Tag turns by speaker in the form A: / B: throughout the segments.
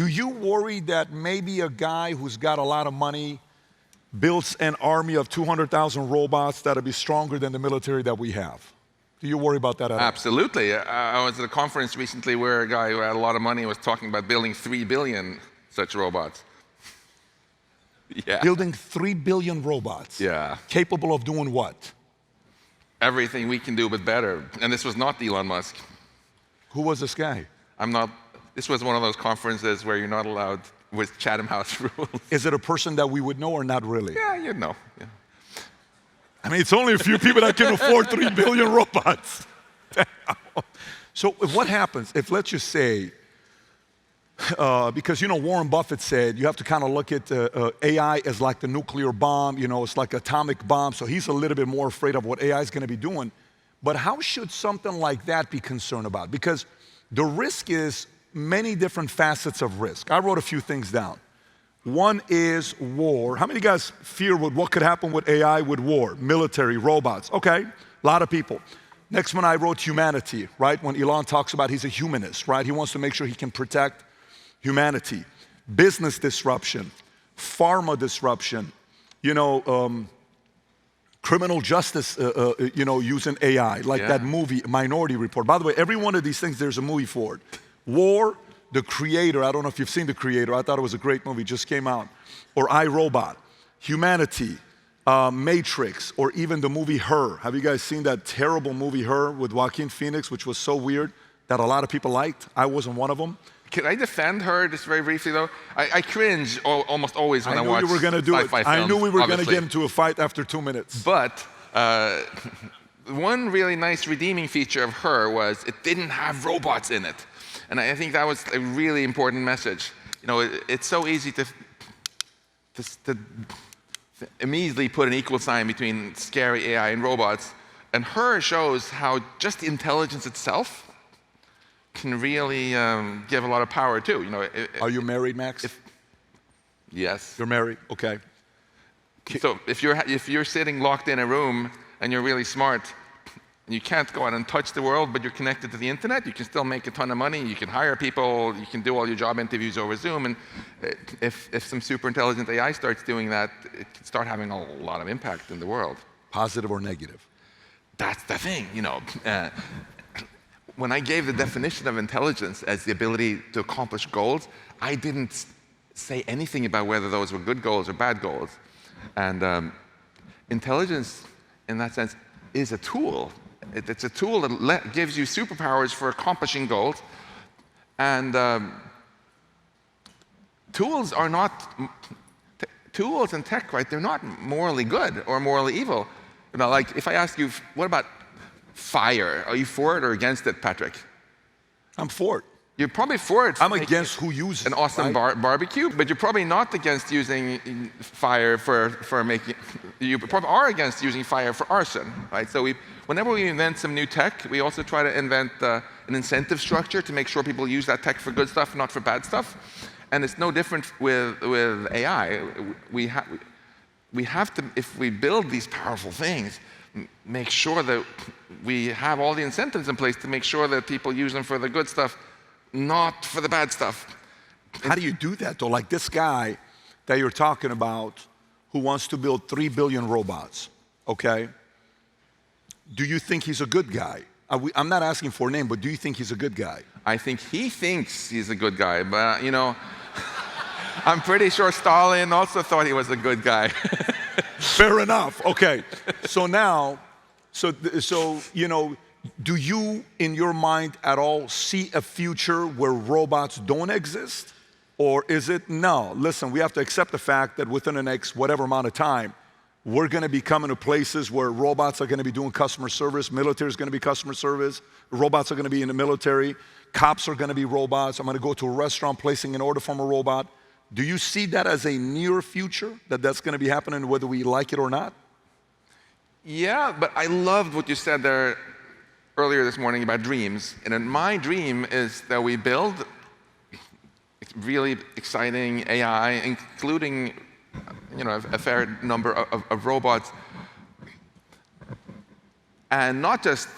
A: Do you worry that maybe a guy who's got a lot of money builds an army of 200,000 robots that'll be stronger than the military that we have? Do you worry about that at all?
B: Absolutely. I was at a conference recently where a guy who had a lot of money was talking about building 3 billion such robots. Yeah.
A: Building 3 billion robots.
B: Yeah.
A: Capable of doing what?
B: Everything we can do, but better. And this was not Elon Musk.
A: Who was this guy?
B: This was one of those conferences where you're not allowed with Chatham House rules.
A: Is it a person that we would know or not really?
B: Yeah, you'd know. Yeah.
A: I mean, it's only a few people that can afford 3 billion robots. So what happens if, let's just say, because Warren Buffett said you have to kind of look at AI as like the nuclear bomb, it's like atomic bomb, so he's a little bit more afraid of what AI is going to be doing. But how should something like that be concerned about? Because the risk is many different facets of risk. I wrote a few things down. One is war. How many guys fear what could happen with AI with war? Military, robots. Okay, a lot of people. Next one I wrote humanity, right? When Elon talks about he's a humanist, right? He wants to make sure he can protect humanity. Business disruption, pharma disruption, criminal justice, using AI, like that movie, Minority Report. By the way, every one of these things, there's a movie for it. War, The Creator, I don't know if you've seen The Creator, I thought it was a great movie, just came out. Or iRobot, Humanity, Matrix, or even the movie Her. Have you guys seen that terrible movie Her with Joaquin Phoenix, which was so weird that a lot of people liked? I wasn't one of them.
B: Can I defend Her just very briefly though? I cringe almost always when I watch
A: sci-fi films. I knew you were going to do it. I knew we were going to get into a fight after 2 minutes.
B: But one really nice redeeming feature of Her was it didn't have robots in it. And I think that was a really important message. It's so easy to immediately put an equal sign between scary AI and robots. And Her shows how just the intelligence itself can really give a lot of power too.
A: Are you married, Max?
B: Yes.
A: You're married, okay.
B: So if you're sitting locked in a room and you're really smart, and you can't go out and touch the world, but you're connected to the internet, you can still make a ton of money, you can hire people, you can do all your job interviews over Zoom, and if some super intelligent AI starts doing that, it can start having a lot of impact in the world.
A: Positive or negative?
B: That's the thing, When I gave the definition of intelligence as the ability to accomplish goals, I didn't say anything about whether those were good goals or bad goals. And intelligence, in that sense, is a tool. It's a tool that gives you superpowers for accomplishing goals. And tools and tech, right, they're not morally good or morally evil. Like if I ask you, what about fire? Are you for it or against it, Patrick?
A: I'm for it.
B: You're probably for it.
A: I'm against who uses
B: an awesome barbecue, but you're probably not against using fire for making. You probably are against using fire for arson, right? So whenever we invent some new tech, we also try to invent an incentive structure to make sure people use that tech for good stuff, not for bad stuff. And it's no different with AI. We have to, if we build these powerful things, make sure that we have all the incentives in place to make sure that people use them for the good stuff, not for the bad stuff.
A: How do you do that though? Like this guy that you're talking about who wants to build 3 billion robots, okay? Do you think he's a good guy? I'm not asking for a name, but do you think he's a good guy?
B: I think he thinks he's a good guy, but I'm pretty sure Stalin also thought he was a good guy.
A: Fair enough, okay. So now, do you, in your mind at all, see a future where robots don't exist? Or is it, no, listen, we have to accept the fact that within the next whatever amount of time, we're going to be coming to places where robots are going to be doing customer service, military is going to be customer service, robots are going to be in the military, cops are going to be robots, I'm going to go to a restaurant placing an order from a robot. Do you see that as a near future, that's going to be happening whether we like it or not?
B: Yeah, but I loved what you said there earlier this morning about dreams. And my dream is that we build really exciting AI, including a fair number of robots, and not just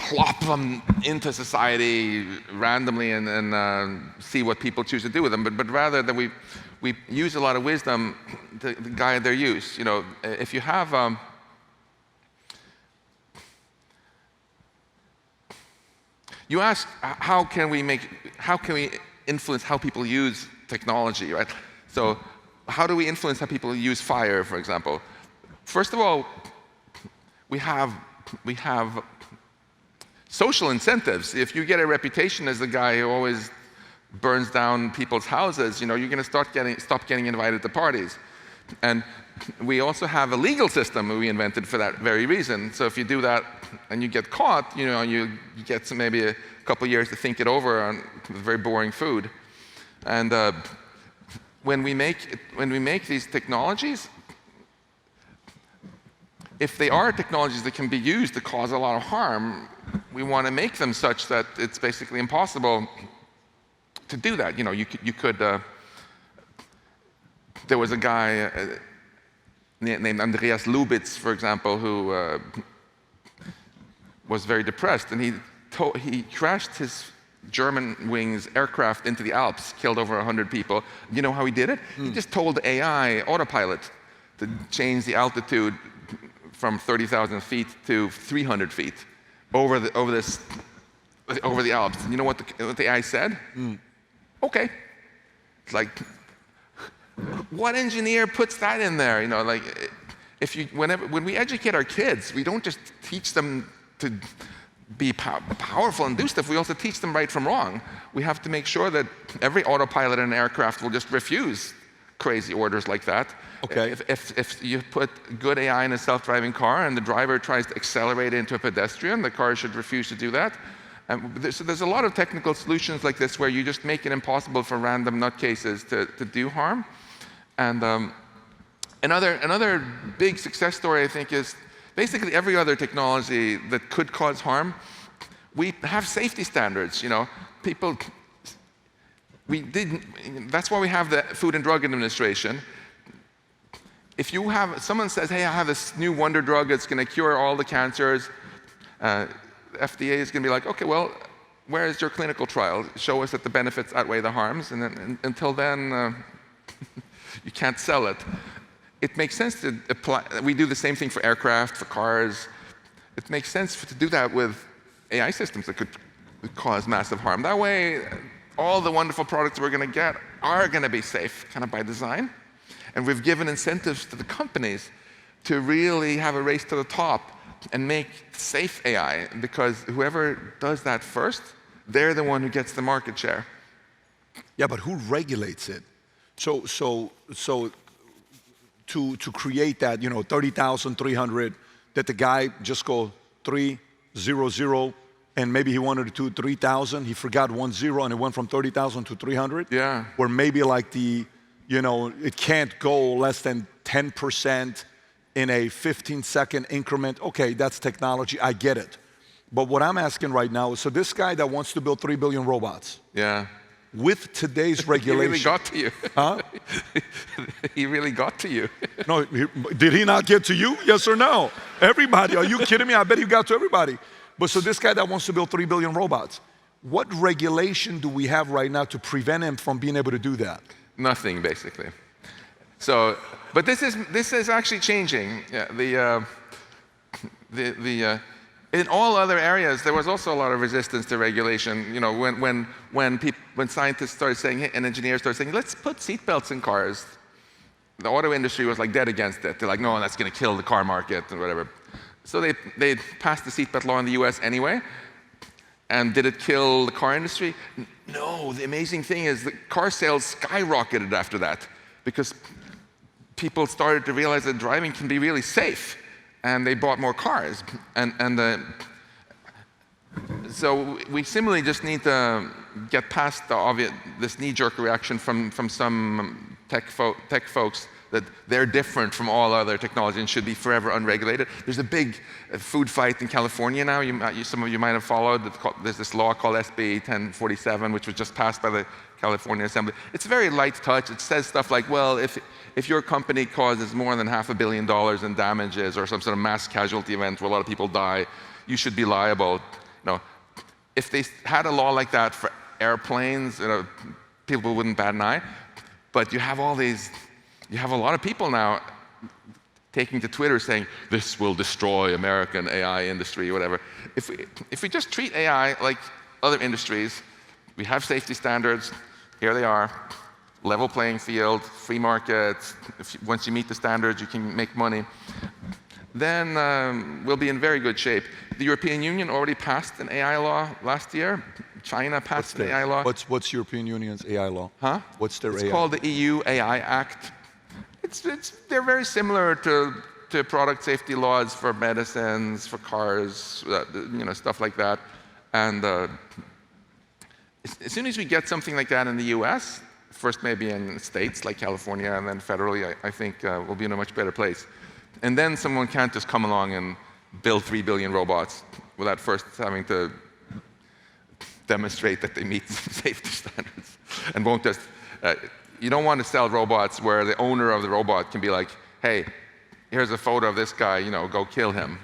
B: plop them into society randomly and see what people choose to do with them, but rather that we use a lot of wisdom to guide their use. You know, if you have you ask how can we influence how people use technology, right? So how do we influence how people use fire, for example? First of all, we have social incentives. If you get a reputation as the guy who always burns down people's houses, you know, you're going to stop getting invited to parties. And we also have a legal system we invented for that very reason. So if you do that and you get caught, you know, you get maybe a couple years to think it over on very boring food. And when we make these technologies, if they are technologies that can be used to cause a lot of harm, we want to make them such that it's basically impossible to do that. You know, you could. There was a guy named Andreas Lubitz, for example, who was very depressed, and he crashed his Germanwings aircraft into the Alps, killed over 100 people. You know how he did it? He just told AI autopilot to change the altitude from 30,000 feet to 300 feet over the Alps. And you know what the AI said? Okay. It's like, what engineer puts that in there? You know, like, when we educate our kids, we don't just teach them to be powerful and do stuff. We also teach them right from wrong. We have to make sure that every autopilot in an aircraft will just refuse crazy orders like that.
A: Okay.
B: If you put good AI in a self-driving car and the driver tries to accelerate into a pedestrian, the car should refuse to do that. So there's a lot of technical solutions like this where you just make it impossible for random nutcases to do harm. And another big success story, I think, is basically every other technology that could cause harm, we have safety standards. You know, that's why we have the Food and Drug Administration. If someone says, hey, I have this new wonder drug that's going to cure all the cancers, FDA is going to be like, okay, well, where is your clinical trial? Show us that the benefits outweigh the harms, and then, until then, you can't sell it. It makes sense to apply. We do the same thing for aircraft, for cars. It makes sense to do that with AI systems that could cause massive harm. That way, all the wonderful products we're going to get are going to be safe, kind of by design. And we've given incentives to the companies to really have a race to the top and make safe AI, because whoever does that first, they're the one who gets the market share.
A: Yeah, but who regulates it? So to create that, you know, 30,300, that the guy just go 300, and maybe he wanted to do 3,000, he forgot 10, and it went from 30,000 to 300.
B: Yeah.
A: Or maybe like it can't go less than 10% in a 15-second increment. Okay, that's technology, I get it. But what I'm asking right now is, so this guy that wants to build 3 billion robots,
B: yeah,
A: with today's regulation.
B: He really got to you.
A: Huh?
B: He really got to you.
A: No, did he not get to you? Yes or no? Everybody, are you kidding me? I bet he got to everybody. But so this guy that wants to build 3 billion robots, what regulation do we have right now to prevent him from being able to do that?
B: Nothing, basically. So, but this is actually changing. Yeah, in all other areas, there was also a lot of resistance to regulation. You know, when scientists started saying, and engineers started saying, let's put seatbelts in cars, the auto industry was like dead against it. They're like, no, that's going to kill the car market and whatever. So they passed the seatbelt law in the US anyway. And did it kill the car industry? No, the amazing thing is that car sales skyrocketed after that, because people started to realize that driving can be really safe, and they bought more cars. So we similarly just need to get past this knee-jerk reaction from some tech folks that they're different from all other technology and should be forever unregulated. There's a big food fight in California now. Some of you might have followed. There's this law called SB 1047, which was just passed by the California Assembly. It's a very light touch. It says stuff like, well, if your company causes more than $500 million in damages or some sort of mass casualty event where a lot of people die, you should be liable. If they had a law like that for airplanes, people wouldn't bat an eye. But you have a lot of people now taking to Twitter saying, this will destroy American AI industry, or whatever. If we just treat AI like other industries, we have safety standards, here they are, level playing field, free markets, once you meet the standards, you can make money, then we'll be in very good shape. The European Union already passed an AI law last year. China passed an AI law.
A: What's European Union's AI law?
B: Huh?
A: What's their AI?
B: It's called the EU AI Act. They're very similar to product safety laws for medicines, for cars, stuff like that. And as soon as we get something like that in the US, first maybe in states like California, and then federally, I think we'll be in a much better place. And then someone can't just come along and build 3 billion robots without first having to demonstrate that they meet safety standards. And won't just, you don't want to sell robots where the owner of the robot can be like, hey, here's a photo of this guy, go kill him.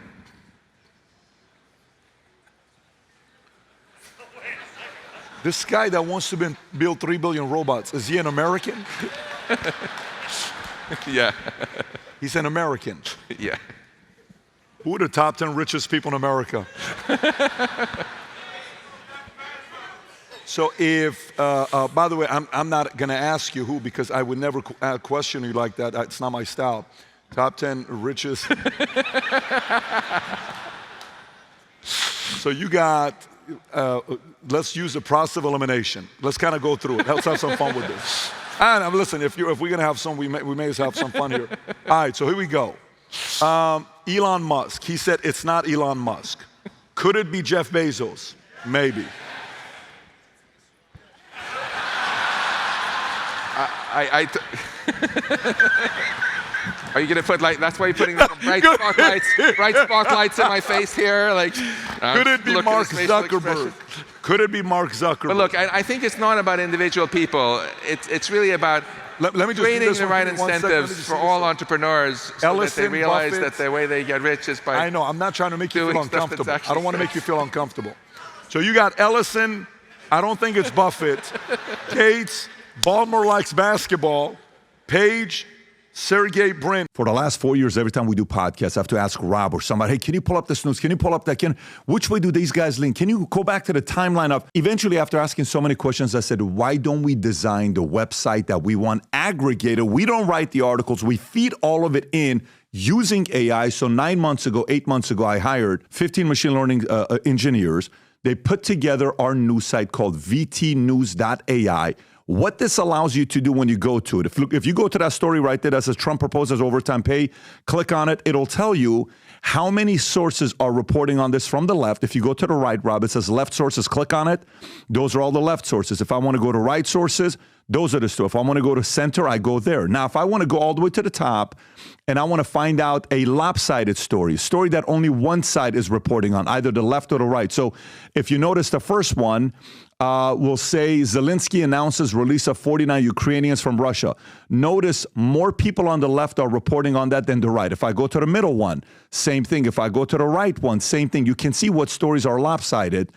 A: This guy that wants to build 3 billion robots, is he an American?
B: Yeah.
A: He's an American.
B: Yeah.
A: Who are the top 10 richest people in America? So if, by the way, I'm not going to ask you who, because I would never question you like that. It's not my style. Top 10 richest. So you got, let's use the process of elimination. Let's kind of go through it. Let's have some fun with this. And listen, if we're going to have some, we may have some fun here. All right, so here we go. Elon Musk. He said it's not Elon Musk. Could it be Jeff Bezos? Maybe.
B: Are you going to put that's why you're putting bright spotlights in my face here?
A: Could it be Mark Zuckerberg? Could it be Mark Zuckerberg?
B: But look, I think it's not about individual people. It's really about creating the right incentives for all entrepreneurs so that they realize that the way they get rich is by
A: I know, I'm not trying to make you feel uncomfortable. I don't want to make you feel uncomfortable. So you got Ellison, I don't think it's Buffett, Gates, Baltimore likes basketball, Page, Sergey Brin. For the last 4 years, every time we do podcasts, I have to ask Rob or somebody, hey, can you pull up this news? Can you pull up that? Which way do these guys lean? Can you go back to the timeline of, eventually after asking so many questions, I said, why don't we design the website that we want aggregated? We don't write the articles. We feed all of it in using AI. So 8 months ago, I hired 15 machine learning engineers. They put together our news site called vtnews.ai. What this allows you to do when you go to it, if you go to that story right there that says Trump proposes overtime pay, click on it. It'll tell you how many sources are reporting on this from the left. If you go to the right, Rob, it says left sources, click on it. Those are all the left sources. If I want to go to right sources, those are the two. If I want to go to center, I go there. Now, if I want to go all the way to the top and I want to find out a lopsided story, a story that only one side is reporting on, either the left or the right. So if you notice the first one, will say Zelensky announces release of 49 Ukrainians from Russia. Notice more people on the left are reporting on that than the right. If I go to the middle one, same thing. If I go to the right one, same thing. You can see what stories are lopsided.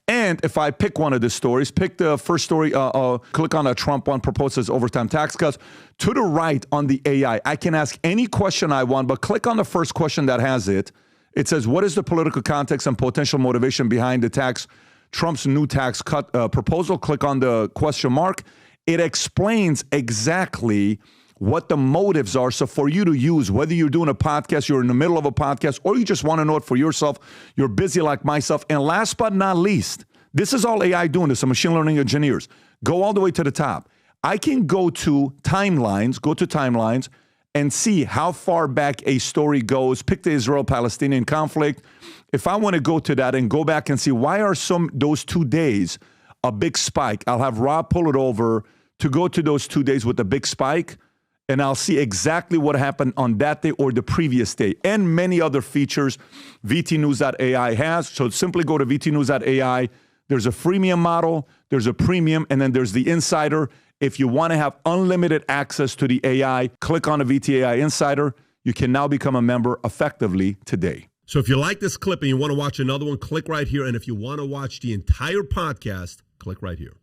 A: And if I pick one of the stories, pick the first story, click on a Trump one, proposes overtime tax cuts. To the right on the AI, I can ask any question I want, but click on the first question that has it. It says, what is the political context and potential motivation behind the Trump's new tax cut proposal? Click on the question mark. It explains exactly what the motives are. So for you to use, whether you're doing a podcast, you're in the middle of a podcast, or you just want to know it for yourself, you're busy like myself. And last but not least, this is all AI doing this, so machine learning engineers. Go all the way to the top. I can go to timelines, and see how far back a story goes. Pick the Israel-Palestinian conflict. If I want to go to that and go back and see why are those 2 days a big spike, I'll have Rob pull it over to go to those 2 days with a big spike, and I'll see exactly what happened on that day or the previous day, and many other features vtnews.ai has. So simply go to vtnews.ai. There's a freemium model, there's a premium, and then there's the insider. If you want to have unlimited access to the AI, click on the VTAI Insider. You can now become a member effectively today.
C: So if you like this clip and you want to watch another one, click right here. And if you want to watch the entire podcast, click right here.